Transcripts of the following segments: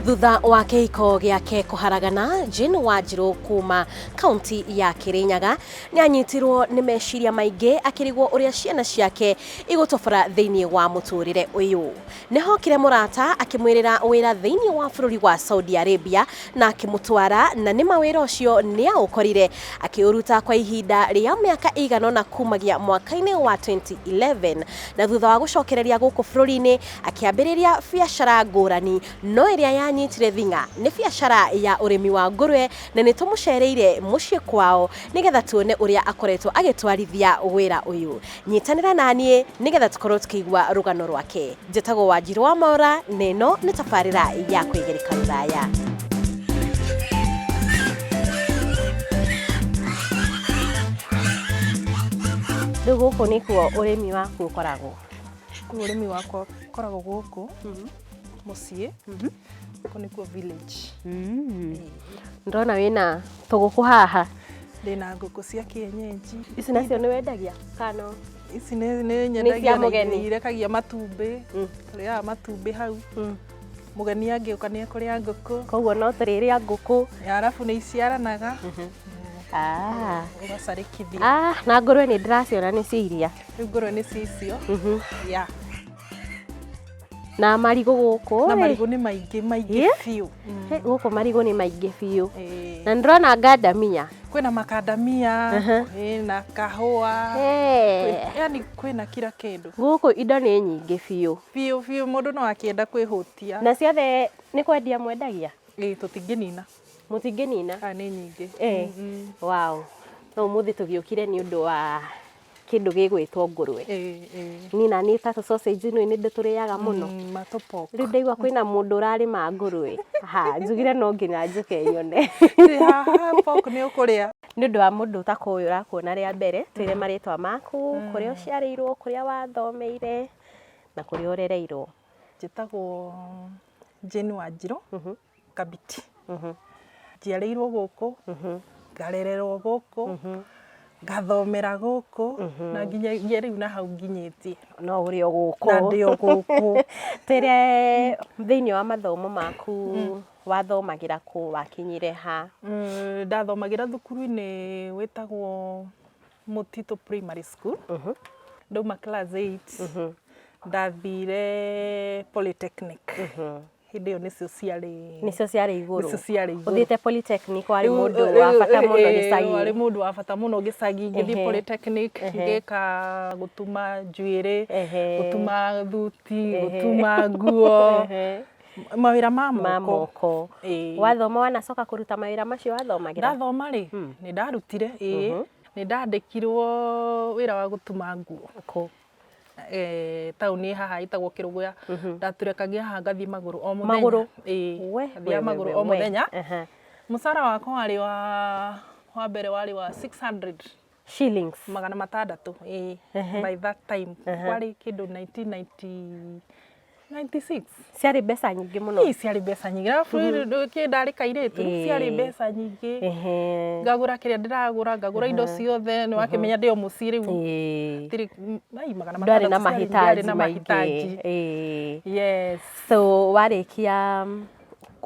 Thutha wa kĩhiko gĩake kũharagana, Jane Wanjiru kuma kaunti ya Kirinyaga nĩ anyitirwo nĩ meciria maingĩ akĩrigwo ũrĩa ciana ciake igũtobora thĩinĩ wa mũtũrĩre ũyũ. Nĩhokire mũrata akĩmwĩrĩra wĩra thĩinĩ wa bũrũri wa Saudi Arabia na akĩmũtwara, na nĩ mawĩra ũcio nĩ aũkorire akĩũruta kwa ihinda rĩa mĩaka ĩigana ũna kumagia mwaka-inĩ wa 2011, na thutha wa gũcokereria gũkũ bũrũri-inĩ akĩambĩrĩria biacara ngũrani, no ĩrĩa yanyitire thing'a nĩ biacara ya ũrĩmi wa ngũrwe, na nĩ tũmũcereire mũciĩ kwao nĩgetha tuone ũrĩa akoretwo agĩtwarithia wĩra ũyũ. Nyitanĩra naniĩ nĩgetha tũkorwo tukĩigua rũgano rwake. Njĩtagwo Wanjiru wa Maura, na ĩno nĩ tabarĩra ya kwĩgereka rũraya. Rĩu gũkũ nĩkuo ũrĩmi waku ũkoragwo? Ũrĩmi wakwa ũkoragwo gũkũ mũciĩ, gũkũ nĩkuo village. Ndĩrona wĩna tũgũkũ haha. Ndĩna ngũkũ cia kienyeji. Ici nacio nĩ wendagia kano? Ici nĩ nyendagia na irekagia matumbĩ. Tũrĩaga matumbĩ hau. Mũgeni angĩũka nĩ ekũrĩa ngũkũ. Koguo no tũrĩrĩa ngũkũ. Arabu nĩ iciaranaga. Ũgacarĩkithia. Na ngũrwe nĩ ndĩraciona nĩ cia iria. Rĩu ngũrwe nĩ cicio. Na marigũ gũkũ? Na marigũ nĩ maingĩ biũ. Gũkũ marigũ nĩ maingĩ biũ. Na ndĩrona ngandamia. Kwĩna makandamia, kwĩna kahũa, yani kwĩna kila kĩndũ. Gũkũ indo nĩ nyingĩ biũ. Biũ mũndũ no akĩenda kwĩhũtia. Na ciothe nĩ kwendia mwendagia? Tũtingĩnina. Mũtingĩnina? Nĩ nyingĩ. Wow. No ũmũthĩ tũgĩũkire nĩ ũndũ wa kĩndũ gĩgwĩtwo ngũrwe. Nina nĩ ta sausage ĩno nĩ ndĩtũrĩaga mũno. Rĩu ndaigua kwĩna mũndũ ũrarĩma ngũrwe. Njugire no nginya njũke nyone. Pork nĩ ũkũrĩa. Nĩ ũndũ wa mũndũ ũtakoĩ ũrakuona rĩa mbere, twĩre marĩtwa maku, kũrĩa ũciarĩirwo, kũrĩa wathomeire na kũrĩa ũrereirwo. Njĩtagwo Jane Wanjiru Kabiti. Njiarĩirwo gũkũ, ngarererwo gũkũ, ngathomera gũkũ, na nginya rĩu na hau nginyĩtie. No ũrĩ o gũkũ. Na ndĩ o gũkũ. Tere thĩinĩ wa mathomo maku wathomagĩra kũ, wakinyire ha? Ndathomagĩra thukuru-inĩ wĩtagwo Mutito Primary School. Ndauma class 8. Ndathire Polytechnic. Hĩndĩ ĩyo nĩcio ciarĩ igũrũ. Ũthiĩte Polytechnic warĩ mũndũ wa bata mũno gĩcagi. Warĩ mũndũ wa bata mũno gĩcagi. Ngĩthiĩ Polytechnic ngĩka gũtuma njuĩrĩ, gũtuma thuti, gũtuma nguo. Mawĩra ma moko. Wathoma wanacoka kũruta mawĩra macio wathomagĩra? Ndathoma rĩ, nĩ ndarutire. Nĩ ndandĩkirwo wĩra wa gũtuma nguo. Taũni haha ĩtagwo Kĩrũgũya. Ndaturekagia haha ngathiĩ magũrũ o mũthenya. Ngathiĩ magũrũ o mũthenya. Mũcara wakwa warĩ wa mbere warĩ wa 600 shillings. Magana matandatũ. By that time warĩ kĩndũ 1996. Ciarĩ mbeca nyingĩ mũno. Ciarĩ mbeca nyingĩ. Arabu ndarĩ kairĩtu, ciarĩ mbeca nyingĩ. Ngagũra kĩrĩa ndĩragũra, ngagũra indo ciothe, nĩ wakĩmenya ndĩ o mũciĩ rĩu. Ndwarĩ na mahitaji maingĩ. Yes. So warĩkia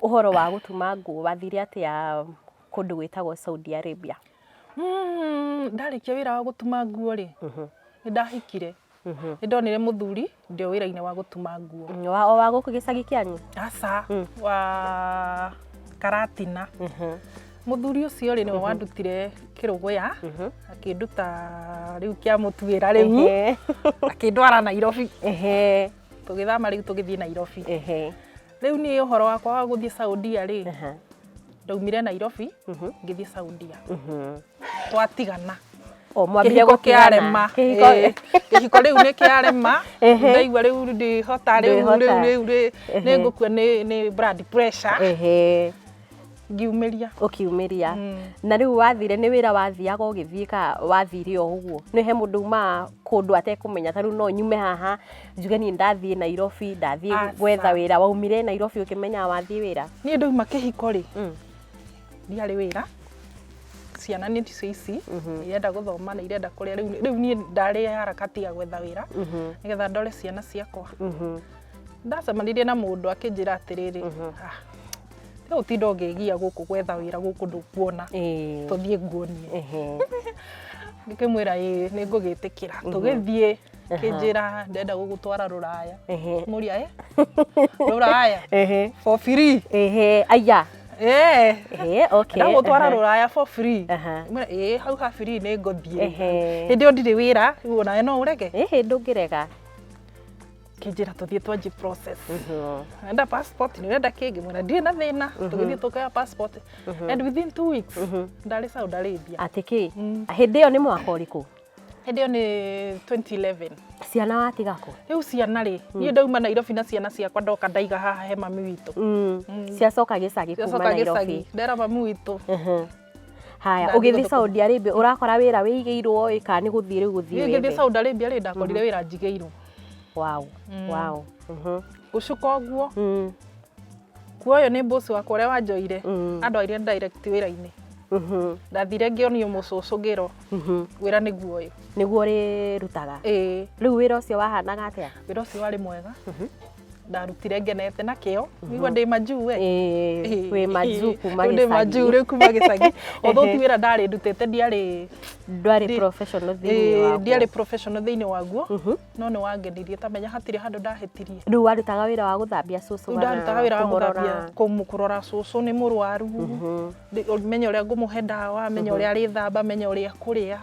ũhoro wa gũtuma nguo, wathire atĩa kũndũ gwĩtagwo Saudi Arabia? Ndarĩkia wĩra wa gũtuma nguo rĩ, nĩ ndahikire. Nĩ ndonire mũthuri ndĩ o wĩra-inĩ wa gũtuma nguo. Wa gũkũ gĩcagi kĩanyu? Aca, wa Karatina. Mũthuri ũcio rĩ nĩwe wandutire Kĩrũgũya, akĩnduta rĩu kĩa mũtuĩra rĩu, akĩndwara Nairobi. Tũgĩthama rĩu tũgĩthiĩ Nairobi. Rĩu niĩ ũhoro wakwa wa gũthiĩ Saudia rĩ, ndaumire Nairobi ngĩthiĩ Saudia. Twatigana. Mwambire gũkĩarema. Kĩhiko rĩu nĩ kĩarema. Ndaigua rĩu ndĩhota rĩu nĩ ngũkua nĩ blood pressure. Ngiumĩria. Ũkiumĩria. Na rĩu wathire nĩ wĩra wathiaga ũgĩthiĩ ka wathire o ũguo? Nĩ he mũndũ uma kũndũ atekũmenya, ta rĩu no nyume haha njuge niĩ ndathiĩ Nairobi, ndathiĩ gwetha wĩra. Waumire Nairobi ũkĩmenya wathiĩ wĩra? Niĩ ndauma kĩhiko rĩ, ndiarĩ wĩra. Ciana nĩ ici irenda gũthoma na irenda kũrĩa. Rĩu niĩ ndarĩ harakati ya gwetha wĩra nĩgetha ndore ciana ciakwa. Ndacemanirie na mũndũ akĩnjĩra atĩrĩrĩ, no utinda ũngĩgia gũkũ gwetha wĩra gũkũ ndũkuona tũthiĩ nguonie ngĩkĩmwĩra nĩ ngũgĩtĩkĩra tũgĩthiĩ kĩnjĩra ndenda gũgũtwara Rũraya mũria Rũraya for free aya okay ndagũtwara Rũraya for free hau ha free nĩ ngũthiĩ hĩndĩ ĩyo ndirĩ wĩra rĩu nawe no ũrege ndũngĩrega kĩnjĩra tũthiĩ twanji process enda passport nĩ wenda kĩngĩ mwena ndirĩ na thĩna tũgĩthiĩ tũkaya passport and within 2 weeks ndarĩ Saudi Arabia atĩkĩ hĩndĩ ĩyo nĩ mwaka ũrĩkũ hĩndĩ ĩyo nĩ 2011 ciana watiga kũ rĩu ciana rĩ niĩ ndauma Nairobi na ciana ciakwa ndoka ndaiga haha he mami witũ ciacoka gĩcagi kuma Nairobi ndera mami witũ haya ũgĩthiĩ Saudi Arabia ũrakora wĩra wĩigĩirwo ĩka nĩ gũthiĩ rĩu gũthiĩ wĩra ngĩthiĩ Saudi Arabia rĩ ndakorire wĩra njigĩirwo wow gũcuka ũguo kuoyo nĩ boss wakwa ũrĩa wanjoire andũ aire direct wĩra-inĩ ndathire ngĩonio mũcũcũ ngĩrwo wĩra nĩguo ũyũ nĩguo rĩrutaga rĩu wĩra ũcio wahanaga atĩa wĩra ũcio warĩ mwega ndarutire ngenete na kĩo wigua ndĩ majuu wĩ majuu kuma gĩcagi ndĩ majuu rĩu kuma gĩcagi although ti wĩra ndarĩ ndutĩte ndwarĩ professional thĩinĩ waguo ndiarĩ professional thĩinĩ waguo no nĩ wangenirie tamenya hatirĩ handũ ndahĩtirie rĩu warutaga wĩra wa gũthambia cũcũ ndarutaga wĩra wa gũthambia kũrora cũcũ nĩ mũrwaru menye ũrĩa ngũmũhe ndawa menye ũrĩa arĩthamba menye ũrĩa akũrĩa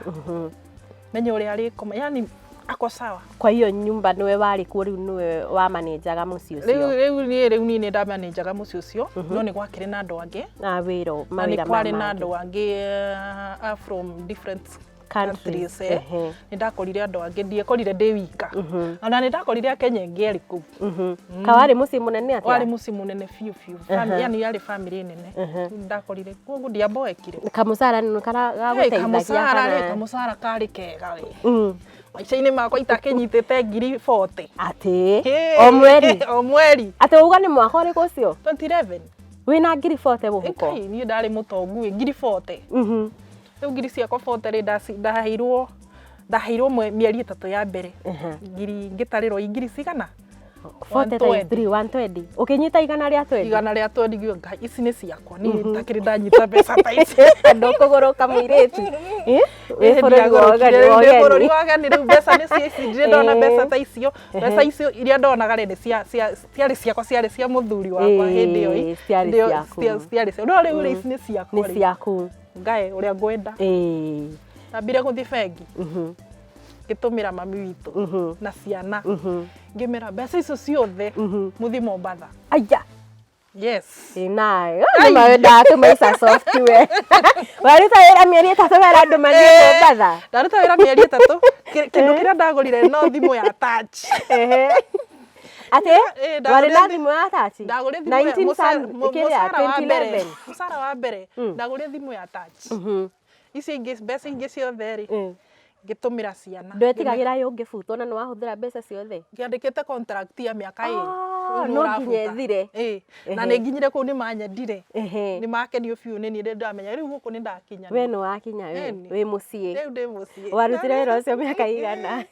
menye ũrĩa arĩkoma yani ako sawa kwa hiyo nyumba niwe wari kuo riu niwe wa manager muciĩ ũcio rĩu niĩ nda manager muciĩ ũcio no nĩ gwakĩrĩ na andũ angĩ na wĩra mawĩra mangĩ na andũ angĩ from different countries nĩ ndakorire andũ angĩ ndiekorire ndĩ wika ona nĩ ndakorire Kenya ingĩ arĩ kũu ka warĩ mũciĩ mũnene atĩa warĩ mũciĩ mũnene fiu yani yarĩ family nene ndakorire koguo ndiamboekire kamũcara nĩ karagũteithagia kamũcara karĩ kega we maica-inĩ makwa itakĩnyitĩte 40,000 atĩ o mweri atĩ uga nĩ mwaka ũrĩkũ ũcio 2011 wĩna 40,000 mũhuko niĩ ndarĩ mũtongu 40,000 rĩu ngiri ciakwa 40 ndaheirwo mĩeri 3 ya mbere ngiri ngĩtarĩrwo ngiri cigana 120 ũkĩnyita igana rĩa 20 ngĩuga Ngai ici nĩ ciakwa niĩ itakĩrĩ ndanyita mbeca ta ici ndũkũgũrũka mũirĩtu bũrũri wa gani rĩu mbeca nĩ ici ndirĩ ndona mbeca ta icio mbeca icio iria ndonaga rĩ ciarĩ ciakwa ciarĩ cia mũthuri wakwa hĩndĩ ĩyo ciarĩ cia no rĩu ici nĩ ciakwa nĩ ciaku Ngai ũrĩa ngwenda ndambire gũthiĩ bengi ngĩtũmĩra mami witũ na ciana ngĩmera mbeca icio ciothe mũthi Mombatha aya yes nayo nĩ mawenda tũmaica software waruta wĩra mĩeri 3 wera andũ mathiĩ Mombatha ndaruta wĩra mĩeri 3 kĩndũ kĩrĩa ndagũrire no thimũ ya touch atĩ warĩ na thimũ ya touch ndagũrire thimũ ya 2011 mũcara wa mbere ndagũrire thimũ ya touch ici ingĩ mbeca ingĩ ciothe rĩ ngĩtũmĩra ciana ndwetigagĩra yũngĩbutwo na nĩ wahũthĩra mbeca ciothe ngĩandĩkĩte contract ya mĩaka 2 no nginya ĩthire na nĩ nginyire kũu nĩ manyendire nĩ makenio biũ nĩ niĩ ndamenya rĩu gũkũ nĩ ndakinya we nĩ wakinya wĩ mũciĩ rĩu ndĩ mũciĩ warutire wĩra ũcio mĩaka igana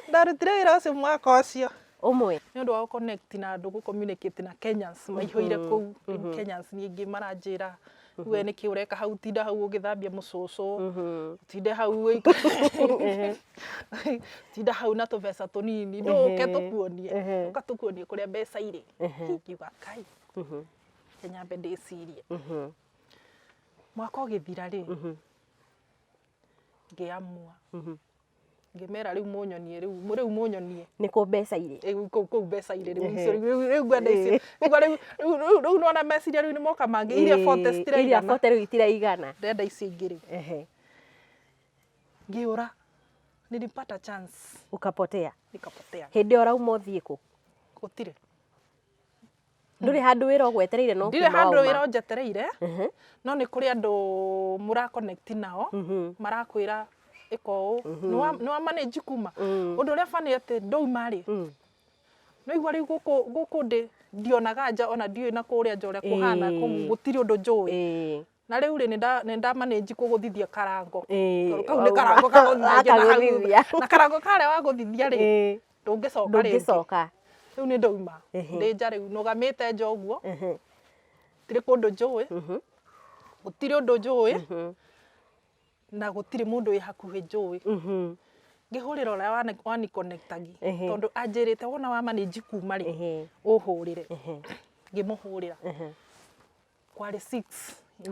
ndarutire wĩra ũcio mwaka ũcio ũmwe nĩ ũndũ wa gũconnect na andũ gũcommunicate na Kenyans maihũire kũu Kenyans ningĩ maranjĩra we nĩ kĩ ũreka hau tinda hau ũgĩthambia mũcũcũ tinde hau tinda hau na tũbeca tũnini ndũke tũkuonie ũkatũkuonie kũrĩa mbeca irĩ ngiuga Ngai nyambe ndĩcirie mwaka ũgĩthira rĩ ngĩamua ngĩmera rĩu mũnyonie rĩu mũnyonie nĩ kũ mbeca irĩ kũu mbeca irĩ rĩu ngwenda icio rĩu nona meciria rĩu nĩ moka mangĩ iria 40 rĩu itiraigana ndenda icio ingĩ rĩu ngĩũra nilipata chance ukapotea nikapotea hĩndĩ ĩyo ũrauma ũthiĩ kũ gũtirĩ ndũrĩ handũ wĩra ũgwetereire no ndirĩ handũ wĩra njetereire no nĩ kũrĩ andũ mũra connect nao marakwĩra iko nĩ wa manage kuma ũndũ ũrĩa bani atĩ ndauma rĩ no igua rĩu gũkũ ndĩ ndionaga nja ona ndiũĩ na kũrĩa nja ũrĩa kũhana gũtirĩ ũndũ njũĩ na rĩu rĩ nĩ nda manage kũgũthithia karango kau nĩ karango kagũthithia na karango karĩa wagũthithia rĩ ndũngĩcoka rĩu nĩ ndauma ndĩ nja rĩu nũgamĩte nja ũguo gutire kundu njui gutire undu njui na gutire mundu wi hakuhi njui ngihurira uria wani connectagi tondu anjirite wona wa manage kuma ri uhurire ngimuhurira kwari 6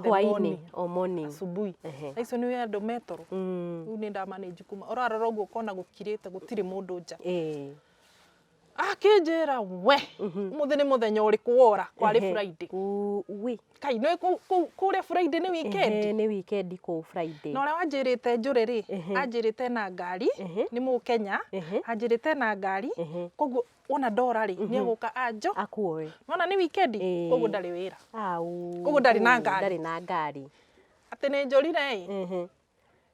hwaini o morning asubuhi icio ni andu metoro riu ni nda manage kuma urarora uguo kona gukirite gutire mundu nja akinjira we muthi ni muthenya uriku wora kwari Friday wi kai no kuria Friday ni weekend ni weekend ku Friday no ria wanjirite njuri ri anjirite na ngari ni mu Kenya anjirite na ngari koguo ona ndora ri ni aguka anjo akuoe nona ni weekend koguo ndari wira koguo ndari na ngari ati ni njurire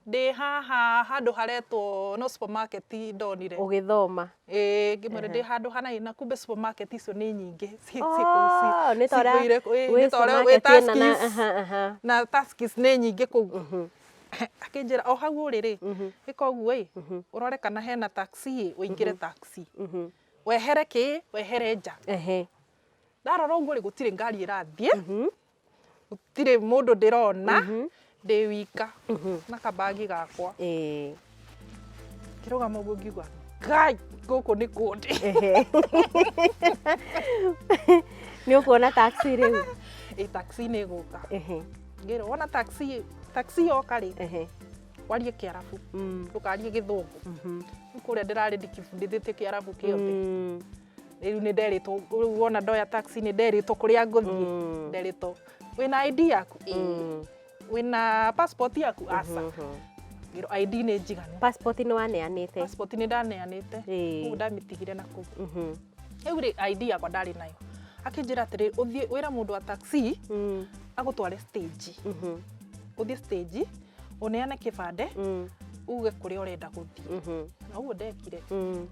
ndi haha handu haretwo no supermarket ndonire ugithoma ngimwire ndi handu hana na kumbe supermarket icio ni nyingi ni tora we Taskis na Taskis ni nyingi kuu akinjira o hau uriri ikoguo urore kana hena taxi uingire taxi wehere nja ndarora uguo ri gutire ngari irathie gutire mundu ndirona ndi wika na kabagi gakwa kirugama uguo ngigwa ngai guku ni kundi ni ukuona taxi riu taxi ni guka ngiro wona taxi yoka ri warie Kiarabu ndukarie Githungu kuria ndirari ndikibundithite Kiarabu kiothe riu ni nderitwo wona ndoya taxi ni nderitwo kuria nguthie nderitwo wina ID yaku wina passport yaku asa ngiro ID ni njiganu passport ni waneanite passport ni ndaneanite ugu ndamitigire na ku riu ri ID yakwa ndari nayo akinjira atiri uthie wira mundu wa taxi agutware stage uthie stage uneane kibande uge kuria urenda guthie na uguo ndekire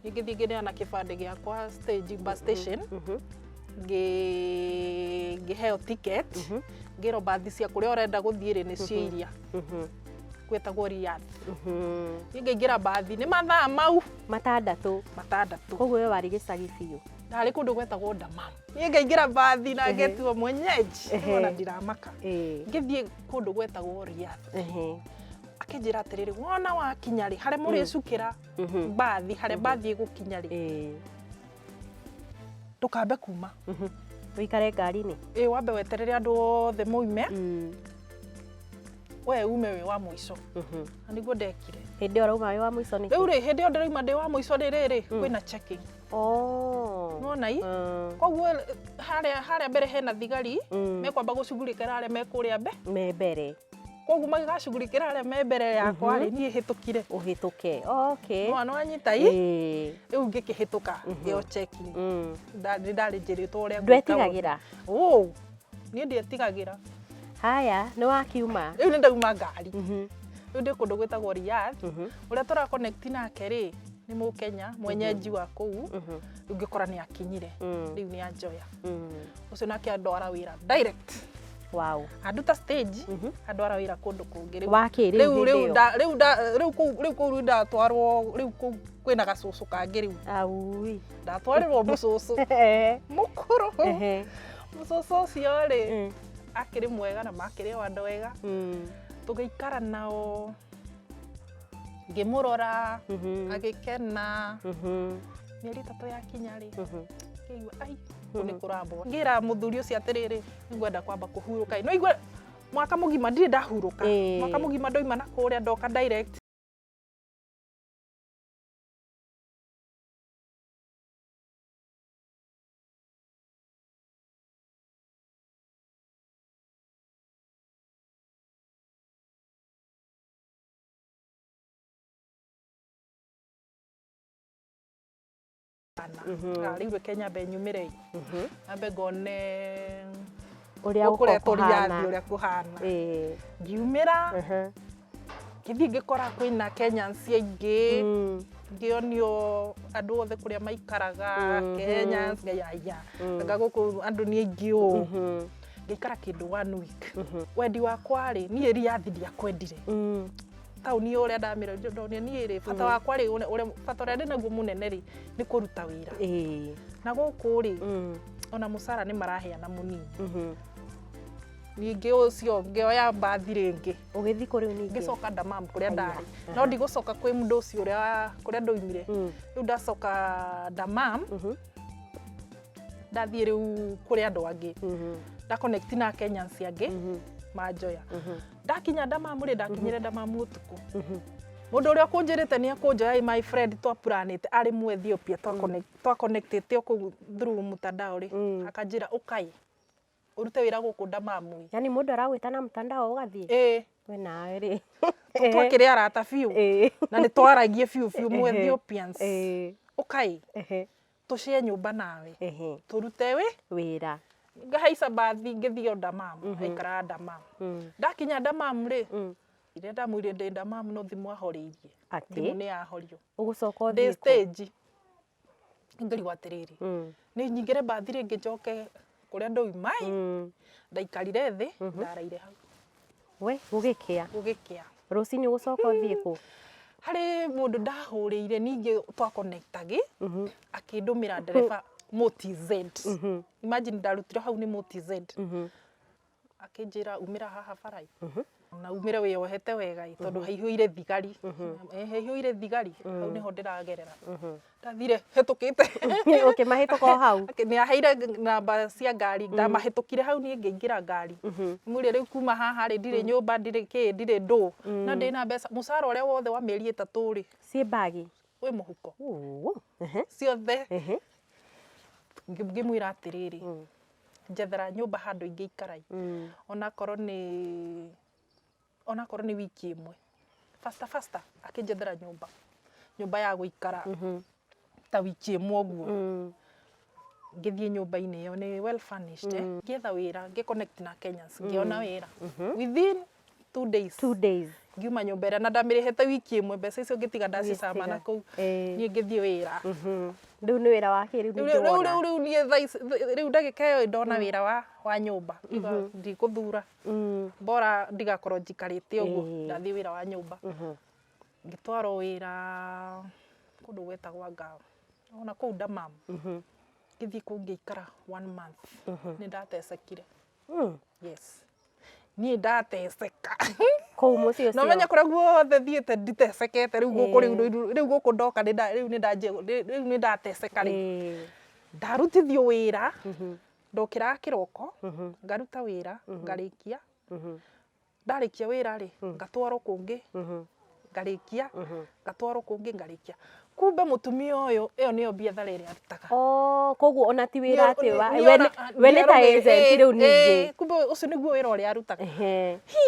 ngithie ngineana kibande giakwa stage bus station ngiheo ticket ngiro bathi cia kuria urenda guthie ri ni ciiria gwetagwo Riyadh ngeingira bathi ni mathaa mau matandatu koguo we wari gicagi biu ndari kundu gwetagwo Dammam ngeingira bathi na ngetuo mwenyeji ona ndiramaka ngithie kundu gwetagwo Riyadh akinjira atiriri wona wakinya ri hare muri cukira bathi hare bathi igukinya ri tukambe kuma wikare ngari-ini wambe weterere andu othe muime we ume wi wa muico na niguo ndekire hindi urauma wi wa muico ni riu ri hindi ndirauma ndi wa muico riri kwina checking nona i koguo haria mbere hena thigari mekwamba gucugurikira aria mekuria mbere koguo magigacugurikira aria me mbere yakwa ri nie hitukire uhituke no anyita i riu ngikihituka ngio checking ndari njiritwo uria ndwetigagira nie ndietigagira haya ni wakiuma riu ni ndauma ngari riu ndi kundu gwetagwo Riyadh uria tura connect nake ri ni mu Kenya mwenyeji wa kuu riu ngikora ni akinyire riu ni anjoya ucio nake andwara wira direct anduta stage andwara wira kundu kungi riu kuu ndatwarwo riu kwina gacucu kangi riu ndatwarirwo mucucu mukuru mucucu ucio ri akiri mwega na makiri wando wega tugiikara nao ngimurora agikena mieri 3 yakinya ri ngigwa ai kuni kurambwa ngira muthuri ucio atiriri ngwenda kwamba kuhuruka no igwe mwaka mugima ndire ndahuruka mwaka mugima ndoima na kuria ndoka direct riu Kenya benyumire ambe ngone uria kuhana ngiumira ngithie ngikora kwina Kenyans aingi ngionio andu othe kuria maikaraga Kenyans ngayaya ngaguku andu ni aingi ngikara kindu 1 week wendi wakwa ri nie Riyadh ndiakwendire tauni uria ndamira ndonia nie ri fata wakwa ri uria fata uria ndinaguo munene ri ni kuruta wira na guku ri ona musara ni maraheana munini ningĩ ũcio ngĩoya mbathi rĩngĩ ũgĩthi kũrĩ ningĩ ngĩcoka Damam kũrĩa ndarĩ no ndigũcoka kwĩ mũndũ ũcio kũrĩa ndoimire rĩu ndacoka Damam ndathiĩ rĩu kũrĩ andũ angĩ nda connect na Kenyans angĩ manjoya ndakinya Damam ndakinyire Damam ũtukũ mũndũ ũrĩa kũnjĩrĩte nĩ akũnjoya my friend twapuranĩte arĩ mu Ethiopia twa connectĩte kũu through mtandao akanjĩra ũkai urute wĩra gũkũ Damam. Yani mũndũ aragwĩta na mtandao ũgathiĩ? We nawe rĩ. Twakĩrĩ arata biũ na nĩ twaragie biũ mu Ethiopians. Ũkai tũcie nyũmba nawe tũrute wĩra. Ngahaica mbathi ngĩthiĩ Damam aikara Damam. Ndakinya Damam rĩ ire ndamwĩrire ndĩ Damam no thimũ ahorĩirie. Thimũ nĩ yahorio. Ũgũcoka ũthiĩ ndĩ stage ngĩrigwo atĩrĩrĩ nĩ nyingĩre mbathi rĩngĩ njoke kũrĩa ndoima ndaikarire thĩ ndaraire hau. We gũgĩkĩa rũcinĩ ũgũcoka ũthiĩ kũ? Harĩ mũndũ ndahũrĩire ningĩ twa connectagi akĩndũmĩra ndereba MotiZ. Imagine ndarutire hau nĩ MotiZ. Akĩnjĩra umĩra haha barai na umĩre wĩyohete wega tondũ haihũire thigari. Haihũire thigari hau nĩho ndĩragerera. Ndathire hetũkĩte ũkĩmahĩtũka hau nĩ aheire namba cia ngari ndamahĩtũkire hau niĩ ngĩingĩra ngari mwĩrĩ rĩu kuma haha rĩ ndirĩ nyũmba ndirĩ kĩ ndirĩ ndũ na ndĩ na mbeca mũcara ũrĩa wothe wa mĩeri 3 rĩ ciĩ bagi wĩ mũhuko ciothe ngĩmwĩra atĩrĩrĩ njethera nyũmba handũ ingĩikarai onakorwo nĩ wiki ĩmwe fasta akĩnjethera nyũmba ya gũikara ta wiki ĩmwe ũguo ngĩthiĩ nyũmba-inĩ ĩyo nĩ well furnished ngĩetha wĩra ngĩconnect na Kenyans ngĩona wĩra within 2 days ngiuma nyũmba ĩrĩa na ndamĩrĩhĩte wiki ĩmwe mbeca icio ngĩtiga ndacicama na kũu niĩ ngĩthiĩ wĩra rĩu nĩ wĩra wa kĩrĩu ndĩwona rĩu niĩ rĩu ndagĩka ĩyo ndona wĩra wa nyũmba ndikũthura bora ndigakorwo njikarĩte ũguo ndathiĩ wĩra wa nyũmba ngĩtwarwo wĩra kũndũ gwetagwo Ngao ona kũu Damam ngĩthiĩ kũu ngĩikara 1 month nĩ ndatecekire yes niĩ ndateceka kũu mũciĩ ũcio no menya kũrĩa guothe thiĩte nditecekete rĩu gũkũ ndoka rĩu nĩ ndateceka rĩ ndarutithio wĩra ndokĩraga kĩroko ngaruta wĩra ngarĩkia ndarĩkia wĩra rĩ ngatwarwo kũngĩ ngarĩkia ngatwarwo kũngĩ ngarĩkia kumbe mũtumia ũyũ ĩyo nĩyo biathara ĩrĩa arutaga koguo ona ti wĩra atĩ we nĩ ta agent rĩu ningĩ kumbe ũcio nĩguo wĩra ũrĩa arutaga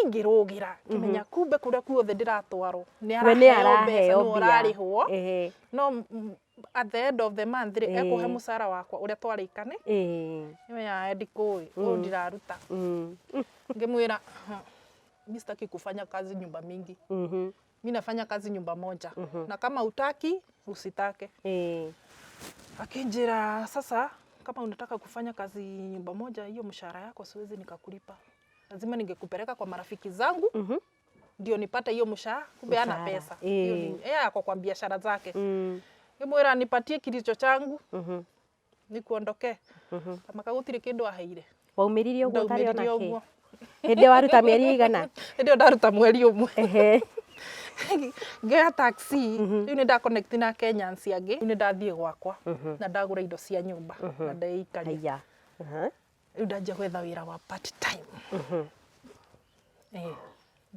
ngĩrũgĩra ngĩmenya kumbe kũrĩa kuothe ndĩratwarwo nĩ araheo mbeca nĩ ũrarĩhwo no at the end of the month ekũhe mũcara wakwa ũrĩa twarĩkane nĩmenya ndikũĩ ũyũ ndiraruta ngĩmwĩra mimi sitaki kufanya kazi nyumba mingi mimi nafanya kazi nyumba moja na kama utaki usitake akinjira sasa kama unataka kufanya kazi nyumba moja hiyo mshahara yako siwezi nikakulipa lazima ningekupeleka kwa marafiki zangu ndio nipate hiyo mshahara kumbe ana pesa hiyo ni yako kwa biashara zake ngimwira nipatie kilicho changu nikuondoke kama kagutire kindu aheire waumiririe uguo tari ona ki hĩndĩ waruta mĩeri igana hĩndĩ ndaruta mweri ũmwe ngea taxi rĩu nĩ connect na Kenyans angĩ rĩu nĩ ndathiĩ gwakwa na ndagũra indo cia nyũmba na ndeikaria rĩu ndanjia gwetha wĩra wa part time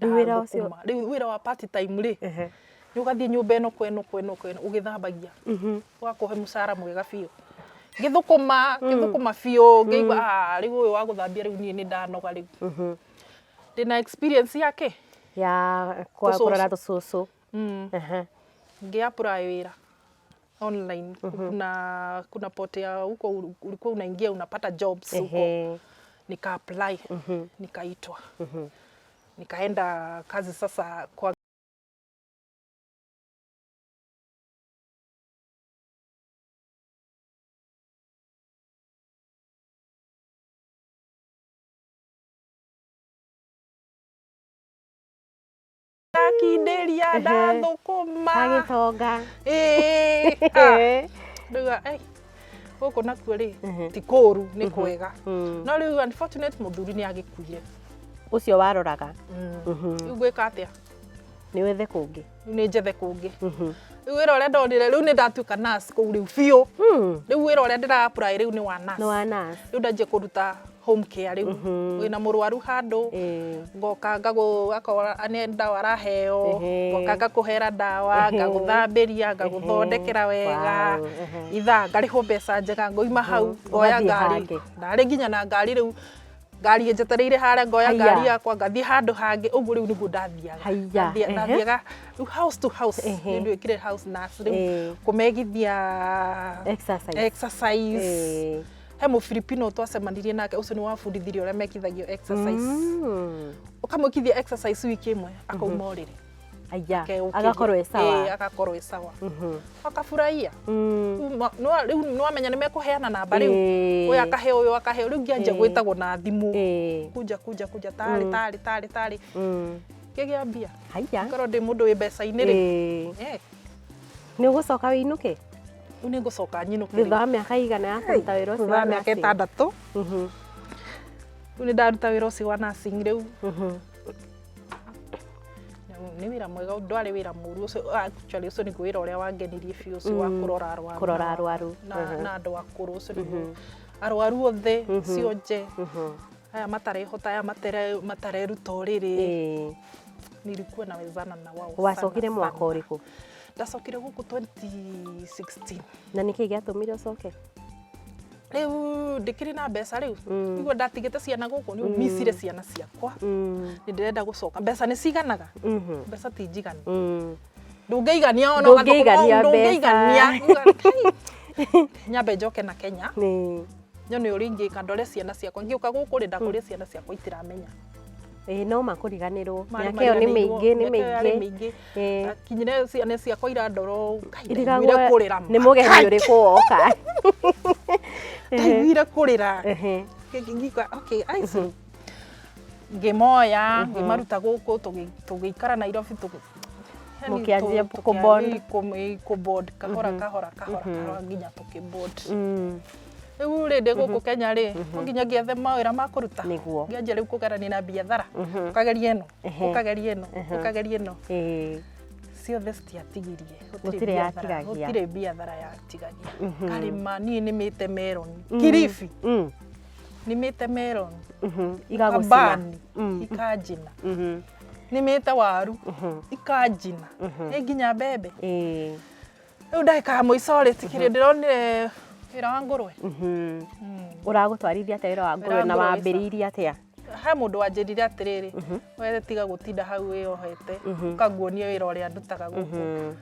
rĩu wĩra wa part time rĩ nĩ ũgathiĩ nyũmba ĩno kweno ũgĩthambagia ũgakũhe mũcara mwega biũ ngĩthũkũma biũ ngĩigua rĩu ũyũ wa gũthambia rĩu niĩ nĩ ndanoga rĩu ndĩna experience yake ya kũrora tũcũcũ ngĩapply wĩra online kuna portal ya huko ulikuwa unaingia unapata jobs huko nika apply nikaitwa nikaenda kazi sasa kwa kinderia ndathũkũma agĩtonga ndauga gũkũ nakuo rĩ ti kũũru nĩ kwega no rĩu unfortunate mũthuri nĩ agĩkuire ucio waroraga rĩu ngwĩka atĩa nĩ wethe kũngĩ nĩ njethe kũngĩ rĩu wĩra ũrĩa ndonire rĩu nĩ ndatuĩka nurse kũu rĩu biũ rĩu wĩra ũrĩa ndĩra apply rĩu nĩ wa nurse rĩu ndanjie kũruta home care rĩu wĩna mũrwaru handũ ngoka ngakora nĩ ndawa araheo ngoka ngakũhera ndawa ngagũthambĩria ngagũthondekera wega ithaa ngarĩhwo mbeca njega ngoima hau ngoya ngari ndarĩ nginya na ngari rĩu ngari njetereire harĩa ngoya ngari yakwa ngathiĩ handũ hangĩ ũguo rĩu nĩguo ndathiaga rĩu house to house nĩ ndwĩkire house nurse rĩu kũmegithia exercise he mũfilipino twacemanirie nake ũcio nĩ wabundithirie ũrĩa mekithagio exercise ũkamwĩkithia exercise wiki ĩmwe akauma ũrĩrĩ agakorwo sawa akafurahia rĩu nĩwamenya nĩ mekũheana namba rĩu ũyũ akaheo rĩu ngĩanjia gwĩtagwo na thimũ kuja tarĩ kĩgĩa mbia ngorwo ndĩ mũndũ wĩ mbeca-inĩ rĩ nĩ ũgũcoka wĩinũke rĩu nĩ ngũcoka nyinũke thutha wa mĩaka igana ya kũruta wĩra ũcio wa mĩaka 6 rĩu nĩ ndaruta wĩra ũcio wa nursing rĩu nĩ wĩra mwega ndwarĩ wĩra mũru ũcio actually ũcio nĩguo wĩra ũrĩa wangenirie biũ ũcio wa kũrora arwaru na andũ akũrũ ũcio nĩguo arwaru othe cionje aya matarehota aya matareruta ũrĩrĩ nilikuwa nawezana na wao. Wacokire mwaka ũrĩkũ? Ndacokire gũkũ 2016. Na nĩkĩ gĩatũmire ũcoke? Rĩu ndikĩrĩ na mbeca rĩu. Nĩguo ndatigĩte ciana gũkũ nĩ missire ciana ciakwa. Nĩ ndĩrenda gũcoka. Mbeca nĩ ciganaga. Mbeca ti njigani. Ndũngĩigania ona ndũngĩigania. Nyambe njoke na Kenya. Nyone ũrĩa ingĩka ndore ciana ciakwa. Ngĩũka gũkũ rĩ ndakũrĩa ciana ciakwa itiramenya. No makũriganĩrwo. Mĩaka ĩyo nĩ mĩingĩ. Kinyire ciana ciakwa irandoro. Ndaiguire kũrĩra. Nĩ mũgeni ũrĩkũ woka? Ndaiguire kũrĩra. Ngĩigua okay aici. Ngĩmoya, ngĩmaruta gũkũ tũgĩikara Nairobi mũkĩanjia kũbond kahora nginya tũkĩbond. Rĩu rĩndĩ gũkũ Kenya rĩ, nginya ngĩethe mawĩra ma kũruta. Ngĩanjia rĩu kũgerania na biathara. Ũkageria ĩno, ũkageria ĩno. Ciothe citiatigirie. Gũtirĩ biathara yatigagia. Karĩma niĩ nĩmĩte meroni. Kiribi. Nĩmĩte meroni. Igagũcina. Ikanjina. Nĩmĩte waru. Ikanjina. Nginya mbembe. Rĩu ndagĩka mũico rĩ tikĩrĩ ndĩronire wĩra wa ngũrwe. Ũragũtwarithia atĩa wĩra wa ngũrwe na wambĩrĩirie atĩa? He mũndũ wanjĩrire atĩrĩrĩ, wee tiga gũtinda hau wĩyohete, ũkanguonia wĩra ũrĩa ndutaga gũkũ.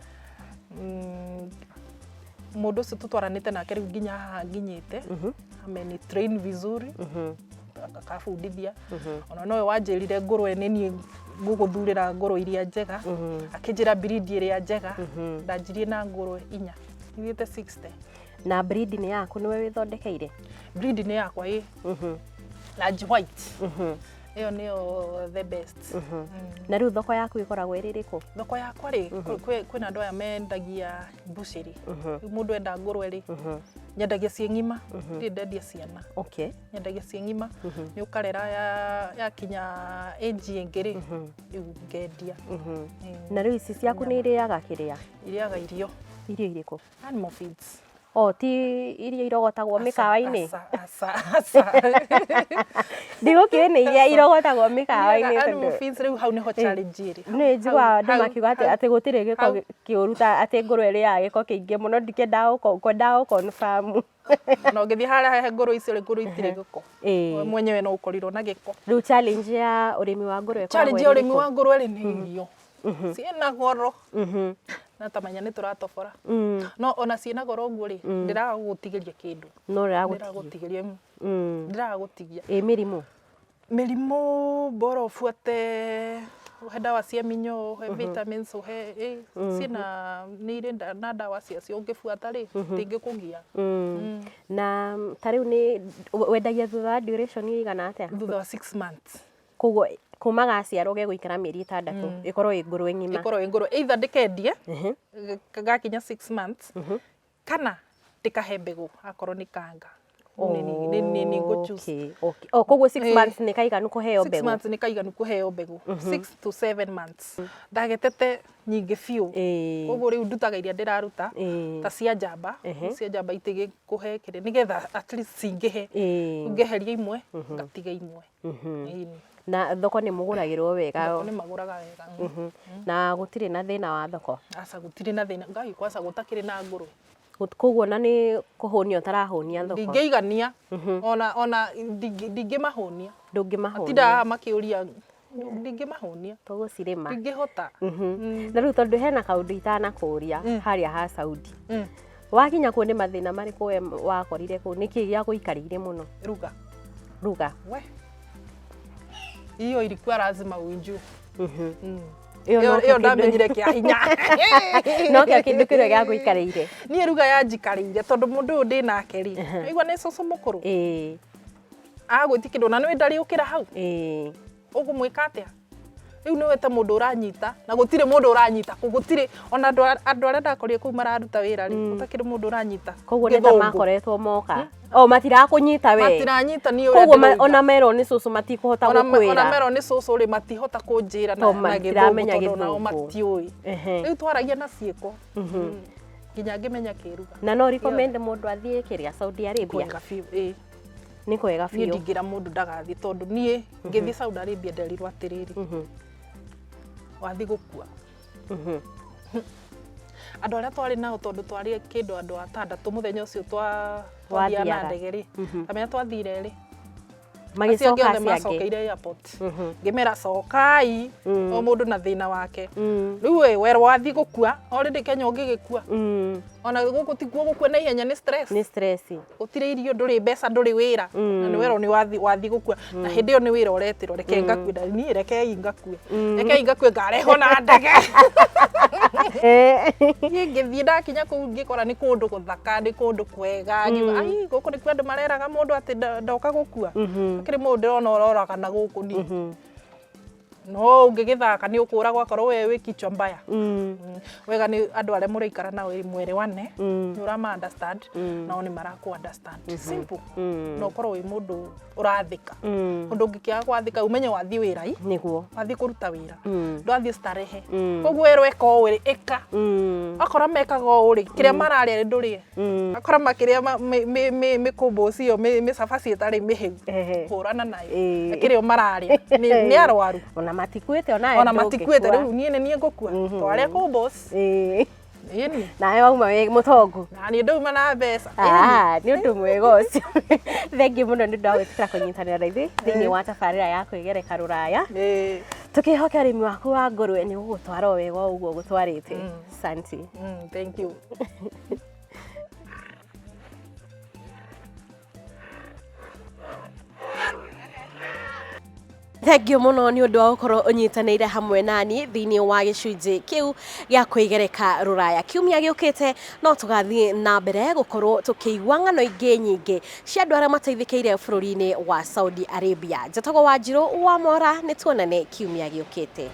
Mũndũ ũcio tũtwaranĩte nake rĩu nginya haha nginyĩte, ameni train vizuri, akabundithia. Ona nowe wanjĩrire ngũrwe nĩ niĩ ngũgũthurĩra ngũrwe iria njega, akĩnjĩra breed ĩrĩa njega, ndanjirie na ngũrwe 4, ithiĩte 60. Na breed nĩ yaku nĩwe wĩthondekeire? Breed nĩ yakwa ĩ. Large white. Ĩyo nĩyo the best. Na rĩu thoko yaku ĩkoragwo ĩrĩ ĩrĩkũ? Thoko yakwa rĩ, kwĩna andũ aya mendagia mbucĩrĩ. Mũndũ enda ngũrwe rĩ, nyendagia ciĩ ng'ima, ndirĩ ndendia ciana. Okay. Nyendagia ciĩ ng'ima, nĩ ũkarera yakinya age ĩngĩ rĩ, rĩu ngendia. Na rĩu ici ciaku nĩ irĩaga kĩrĩa? Irĩaga irio. Irio irĩkũ? Animal feeds. Ti iria irogotagwo mĩkawa-inĩ? Aca. Ndigũkĩrĩ nĩ iria irogotagwo mĩkawa-inĩ. Animal feeds rĩu hau nĩho challenge ĩrĩ. Nĩ njiguaga andũ makiuga atĩ gũtirĩ gĩko kĩũru atĩ ngũrwe ĩrĩaga gĩko kĩingĩ mũno, ndikwendaga gũconfirm. Na ũngĩthiĩ harĩa he ngũrwe icio rĩ, ngũrwe itirĩ gĩko. We mwenyewe no ũkorirwo na gĩko. Rĩu challenge ya ũrĩmi wa ngũrwe ĩkoragwo ĩrĩ? Challenge ya ũrĩmi wa ngũrwe rĩ nĩ irio. Ciĩna goro. Na tamanya nĩ tũratobora. No ona ciĩna goro ũguo rĩ, ndĩraga gũgũtigĩria kĩndũ. No ndĩragũtigĩria. Ndĩragũtigia. Mĩrimũ? Mĩrimũ bora ũbuate, ũhe ndawa cia mĩnyoo, ũhe vitamins, ũhe ciĩna nĩ irĩ na ndawa ciacio ũngĩbuata rĩ, ndingĩkũgia. Na ta rĩu nĩ wendagia thutha wa duration ĩigana atĩa? Thutha wa 6 months. Koguo kuma gaciarwo gegũikara mĩeri 6 ĩkorwo ĩ ngũrwe ng'ima? Ĩkorwo ĩ ngũrwe either ndĩkendie gakinya 6 months kana ndĩkahe mbegũ akorwo nĩ kanga. nĩ ngũ-choose. Koguo 6 months nĩ kaiganu kũheo mbegũ? 6 months nĩ kaiganu kũheo mbegũ. 6 to 7 months. Ndagetete nyingĩ biũ. Koguo rĩu ndutaga iria ndĩraruta ta cia njamba. Cia njamba itigĩkũhe kĩrĩa nĩgetha at least cingĩhe. Ngĩheria imwe ngatiga imwe. Na thoko nĩ mũgũragĩrwo wega? Thoko nĩ magũraga wega. Na gũtirĩ na thĩna wa thoko? Aca gũtirĩ na thĩna. Ngai kwaca gũtakĩrĩ na ngũrũwe. Koguo na nĩ kũhũnia ũtarahũnia thoko? Ndingĩigania. Ona ndingĩmahũnia. Ndũngĩmahũnia? Matindaga makĩũria ndingĩmahũnia. Tũgũcirĩma? Ndingĩhota. Na rĩu tondũ hena kaũndũ itanakũria harĩa ha Saudi. Wakinya kuo nĩ mathĩna marĩkũ we wakorire kũu? Nĩkĩ gĩagũikarĩire mũno? Ruga. We. Iyo ilikuwa lazima uinjue. Iyo ndamenyire kĩa hinya. No kĩa kĩndũ kĩrĩa gĩagũikarĩire? Niĩ ruga yanjikarĩire tondũ mũndũ ũyũ ndĩ nake rĩ. Aigua nĩ cũcũ mũkũrũ. Agwĩti kĩndũ na nĩwe ndariũkĩra hau. Ũgũmwĩka atĩa? Rĩu nĩ wete mũndũ ũranyita na gũtirĩ mũndũ ũranyita. Gũtirĩ ona andũ arĩa ndakorire kũu mararuta wĩra rĩ. Gũtakĩrĩ mũndũ ũranyita. Koguo nĩ ta makoretwo moka. Matirakũnyita we? Matiranyita niĩ ũrĩa ndĩrauga. Koguo ona merwo nĩ cũcũ matikũhota gũkwĩra? Ona merwo nĩ cũcũ rĩ matihota kũnjĩra na gĩthũngũ tondũ nao matiũĩ. Rĩu twaragia na ciĩko. Nginya ngĩmenya kĩruga. Na no recommend mũndũ athiĩ kĩrĩa Saudi Arabia? Kwega biũ. Nĩ kwega biũ. Niĩ ndingĩra mũndũ ndagathiĩ tondũ niĩ ngĩthiĩ Saudi Arabia nderirwo atĩrĩrĩ. Wathiĩ gũkua. Andũ arĩa twarĩ nao tondũ twarĩ kĩndũ andũ atandatũ mũthenya ũcio twathiaga na ndege rĩ. Kamenya twathire rĩ. Magĩcoka aciake. Macokeire airport. Ngĩmera cokai. O mũndũ na thĩna wake. Rĩu werwo wathiĩ gũkua. Already Kenya ũngĩgĩkua. Ona gũkũ ti kuo gũkua na ihenya nĩ stress. Nĩ stress. Gũtirĩ irio ndũrĩ mbeca ndũrĩ wĩra. Na nĩ werwo nĩ wathiĩ gũkua. Na hĩndĩ ĩyo nĩ wĩra ũretirwo reke ngakue. Niĩ rekei ngakue. Rekei ngakue ngarehwo na ndege. Niĩ ngĩthiĩ ndakinya kũu ngĩkora nĩ kũndũ gũthaka, nĩ kũndũ kwega. Ai gũkũ nĩ kwendũ mareraga mũndũ atĩ ndoka gũkua. Kĩrĩ mũndũ ndĩrona ũroraga na gũkũ ni. No ũngĩgĩthaka nĩ ũkũra gwakorwo we wĩ kichwa mbaya. Wega nĩ andũ arĩa mũraikara nao mwĩrĩwane. Nĩ ũrama understand. Nao nĩ marakũ understand. Simple. No ũkorwo wĩ mũndũ ũrathĩka. Ũndũ ũngĩkĩaga gwathĩka umenye wathiĩ wĩra i. Nĩguo. Wathiĩ kũruta wĩra. Ndwathiĩ starehe. Koguo wĩrwo ĩka o ũrĩ ĩka. Akora mekaga o ũrĩ. Kĩrĩa mararĩa ndũrĩe. Akora makĩrĩa mĩkũmbũ ũcio mĩcabaci ĩtarĩ mĩhĩu. Hũrana nayo. Kĩrĩa mararĩa. Nĩ arwaru. Ona matikuĩte rĩu niĩ nĩ niĩ ngũkua. Twarĩa kũ boss. Nawe wauma wĩ mũtongu. Na niĩ ndauma na mbeca. Nĩ ũndũ mwega ũcio. Thengiũ mũno nĩ ũndũ wa gwĩtĩkĩra kũnyitanĩra na ithuĩ thĩinĩ wa tabarĩra ya kwĩgereka rũraya. Tũkĩhoka ũrĩmi waku wa ngũrũwe nĩ ũgũtwara o wega ũguo gũtwarĩte. Asante. Thank you. Thengiũ mũno nĩ ũndũ wa gũkorwo ũnyitanĩire hamwe nani thĩinĩ wa gĩcunjĩ kĩu gĩa kwĩgereka rũraya. Kiumia gĩũkĩte no tũgathiĩ na mbere gũkorwo tũkĩigua ng'ano ingĩ nyingĩ cia andũ arĩa mateithĩkĩire bũrũri-inĩ wa Saudi Arabia. Njatagwo Wanjirũ wa Mora, nĩ tuonane kiumia gĩũkĩte.